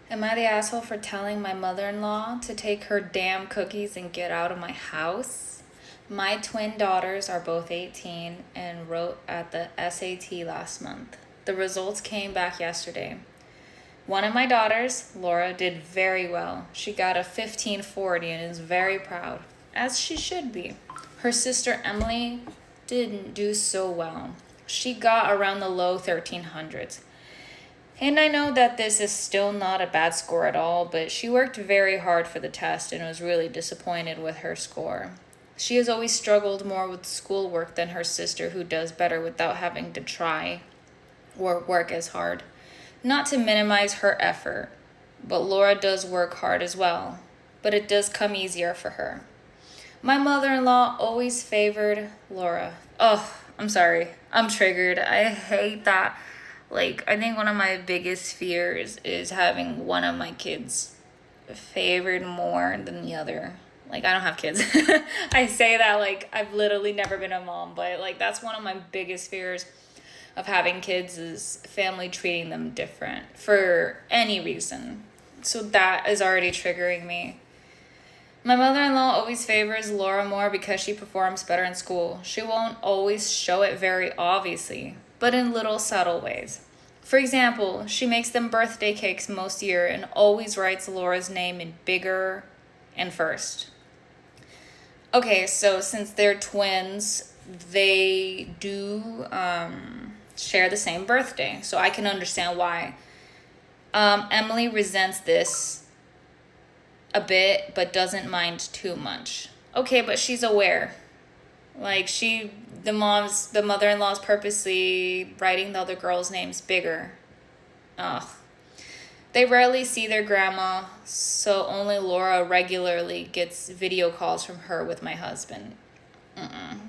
Am I the asshole for telling my mother-in-law to take her damn cookies and get out of my house? My twin daughters are both 18 and wrote at the SAT last month. The results came back yesterday. One of my daughters, Laura, did very well. She got a 1540 and is very proud, as she should be. Her sister Emily didn't do so well. She got around the low 1300s. And I know that this is still not a bad score at all, but she worked very hard for the test and was really disappointed with her score. She has always struggled more with schoolwork than her sister, who does better without having to try or work as hard. Not to minimize her effort, but Laura does work hard as well, but it does come easier for her. My mother-in-law always favored Laura. Oh, I'm sorry. I'm triggered. I hate that. I think one of my biggest fears is having one of my kids favored more than the other. I don't have kids. I say that I've literally never been a mom, but that's one of my biggest fears of having kids is family treating them different for any reason. So that is already triggering me. My mother-in-law always favors Laura more because she performs better in school. She won't always show it very obviously, but in little subtle ways. For example, she makes them birthday cakes most year and always writes Laura's name in bigger and first. Okay, so since they're twins, they do share the same birthday, so I can understand why. Emily resents this a bit, but doesn't mind too much. Okay, but she's aware. The mother-in-law's purposely writing the other girls' names bigger. Ugh. They rarely see their grandma, so only Laura regularly gets video calls from her with my husband.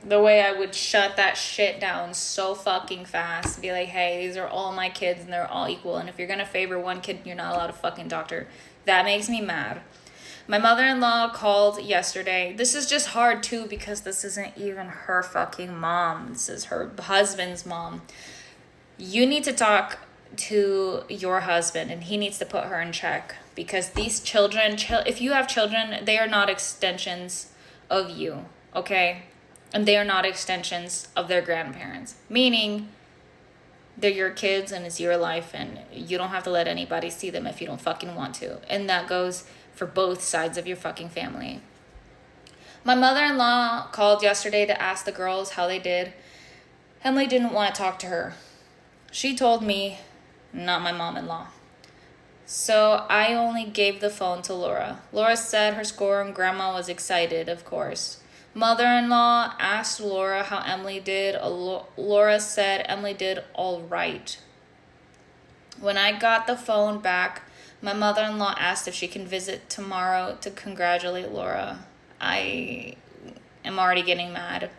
The way I would shut that shit down so fucking fast. Be like, hey, these are all my kids and they're all equal. And if you're gonna favor one kid, you're not allowed to fucking talk to her. That makes me mad. My mother-in-law called yesterday. This is just hard too because this isn't even her fucking mom. This is her husband's mom. You need to talk to your husband and he needs to put her in check because these children, if you have children, they are not extensions of you, okay? And they are not extensions of their grandparents, meaning they're your kids and it's your life and you don't have to let anybody see them if you don't fucking want to. And that goes for both sides of your fucking family. My mother-in-law called yesterday to ask the girls how they did. Emily didn't want to talk to her. She told me, not my mom-in-law. So I only gave the phone to Laura. Laura said her score and grandma was excited, of course. Mother-in-law asked Laura how Emily did. Laura said Emily did all right. When I got the phone back, my mother-in-law asked if she can visit tomorrow to congratulate Laura. I am already getting mad.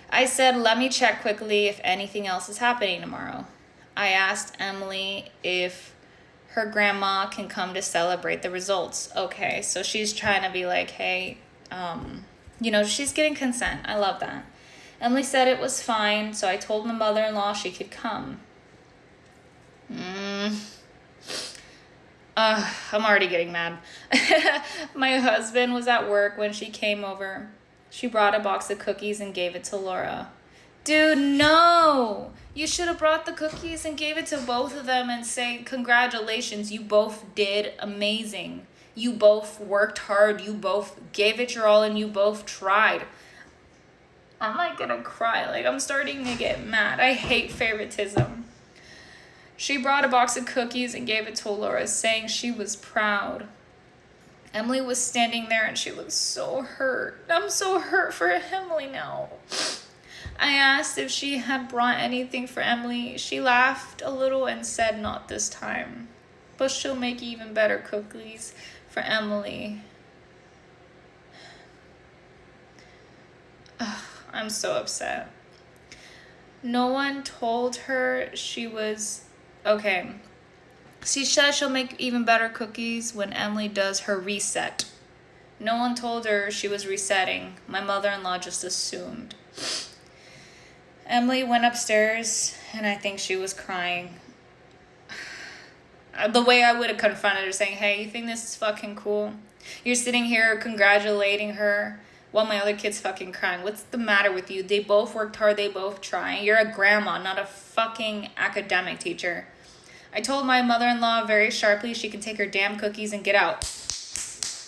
I said, let me check quickly if anything else is happening tomorrow. I asked Emily if her grandma can come to celebrate the results. Okay, so she's trying to be like, hey, she's getting consent. I love that. Emily said it was fine, so I told my mother-in-law she could come. I'm already getting mad. My husband was at work when she came over. She brought a box of cookies and gave it to Laura. Dude, no! You should have brought the cookies and gave it to both of them and say, congratulations, you both did amazing. You both worked hard, you both gave it your all, and you both tried. I'm gonna cry. I'm starting to get mad. I hate favoritism. She brought a box of cookies and gave it to Laura, saying she was proud. Emily was standing there and she looked so hurt. I'm so hurt for Emily now. I asked if she had brought anything for Emily. She laughed a little and said not this time, but she'll make even better cookies for Emily. Ugh, I'm so upset. No one told her she was... Okay. She said she'll make even better cookies when Emily does her reset. No one told her she was resetting. My mother-in-law just assumed. Emily went upstairs and I think she was crying. The way I would have confronted her, saying, hey, you think this is fucking cool? You're sitting here congratulating her while my other kid's fucking crying. What's the matter with you? They both worked hard. They both try. You're a grandma, not a fucking academic teacher. I told my mother-in-law very sharply she can take her damn cookies and get out.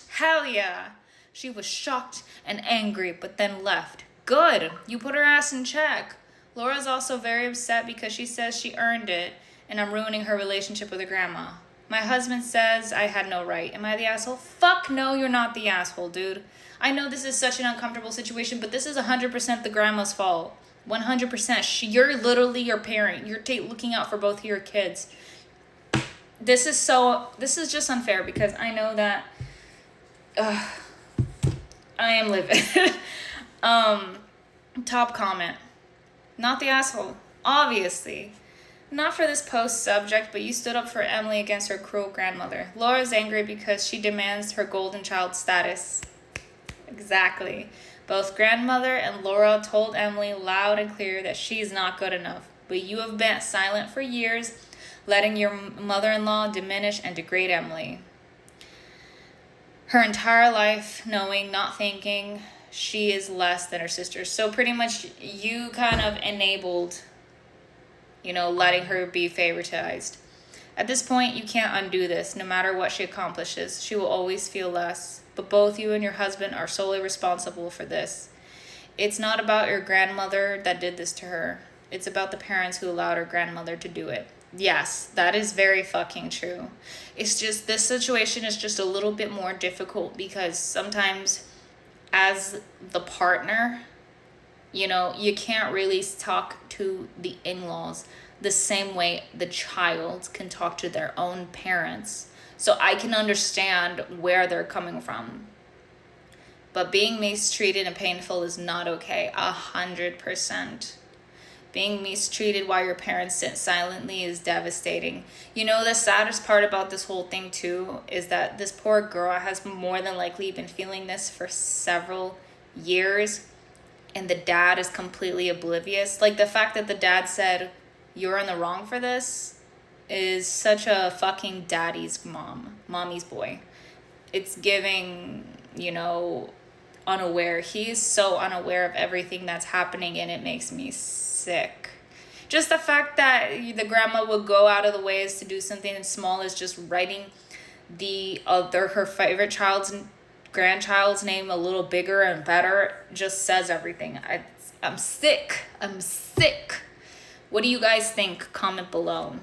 Hell yeah. She was shocked and angry, but then left. Good. You put her ass in check. Laura's also very upset because she says she earned it, and I'm ruining her relationship with her grandma. My husband says I had no right. Am I the asshole? Fuck no, you're not the asshole, dude. I know this is such an uncomfortable situation, but this is 100% the grandma's fault. 100%. You're literally your parent. You're looking out for both of your kids. This is just unfair because I know that I am livid. Top comment. Not the asshole. Obviously. Not for this post subject, but you stood up for Emily against her cruel grandmother. Laura's angry because she demands her golden child status. Exactly. Both grandmother and Laura told Emily loud and clear that she's not good enough. But you have been silent for years, letting your mother-in-law diminish and degrade Emily. Her entire life knowing, not thinking, she is less than her sister. So pretty much you kind of enabled, letting her be favoritized. At this point, you can't undo this. No matter what she accomplishes, she will always feel less. But both you and your husband are solely responsible for this. It's not about your grandmother that did this to her. It's about the parents who allowed her grandmother to do it. Yes, that is very fucking true. It's just, this situation is just a little bit more difficult because sometimes as the partner, you can't really talk to the in-laws the same way the child can talk to their own parents. So I can understand where they're coming from. But being mistreated and painful is not okay. 100%. Being mistreated while your parents sit silently is devastating. The saddest part about this whole thing too is that this poor girl has more than likely been feeling this for several years, and the dad is completely oblivious. Like, the fact that the dad said, you're in the wrong for this, is such a fucking daddy's mommy's boy. It's giving, unaware. He's so unaware of everything that's happening, and it makes me sick. Just the fact that the grandma would go out of the ways to do something as small as just writing her favorite grandchild's name a little bigger and better just says everything. I'm sick. What do you guys think? Comment below.